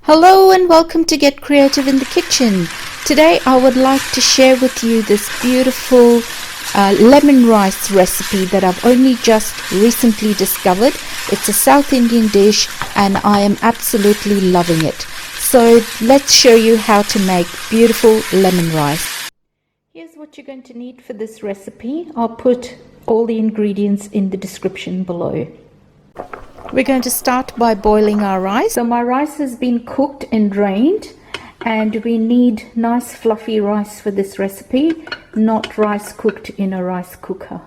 Hello and welcome to Get Creative in the Kitchen. Today I would like to share with you this beautiful lemon rice recipe that I've only just recently discovered. It's a South Indian dish and I am absolutely loving it. So let's show you how to make beautiful lemon rice. Here's what you're going to need for this recipe. I'll put all the ingredients in the description below. We're going to start by boiling our rice. So my rice has been cooked and drained, and we need nice fluffy rice for this recipe, not rice cooked in a rice cooker.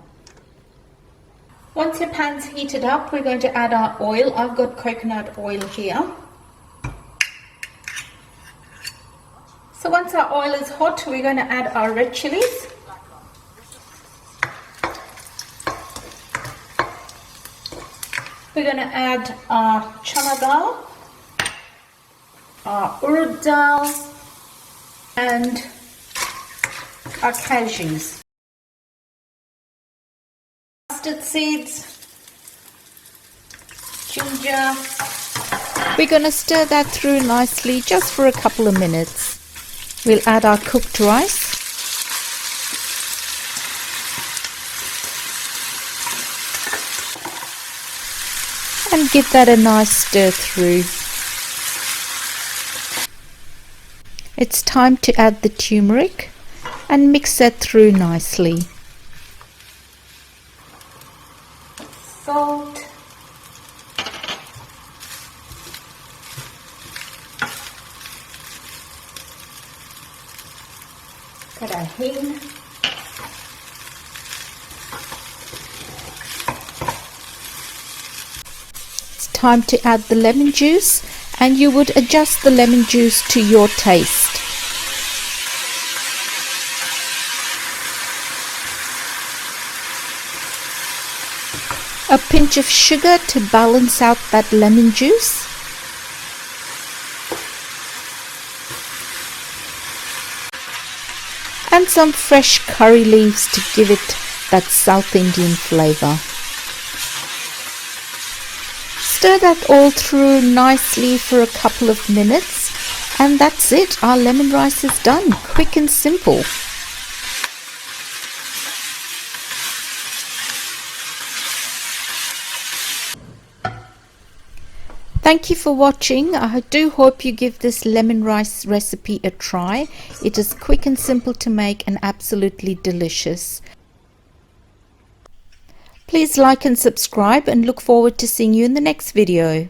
Once your pan's heated up, we're going to add our oil. I've got coconut oil here. So once our oil is hot, we're going to add our red chilies. We're going to add our Channa Dhal, our Urad Dhal, and our Cashews. Mustard seeds, ginger. We're going to stir that through nicely just for a couple of minutes. We'll add our cooked rice. And give that a nice stir through. It's time to add the turmeric and mix that through nicely. Salt. Got our hing. Time to add the lemon juice, and you would adjust the lemon juice to your taste. A pinch of sugar to balance out that lemon juice. And some fresh curry leaves to give it that South Indian flavor. Stir that all through nicely for a couple of minutes, and that's it. Our lemon rice is done. Quick and simple. Thank you for watching. I do hope you give this lemon rice recipe a try. It is quick and simple to make and absolutely delicious. Please like and subscribe, and look forward to seeing you in the next video.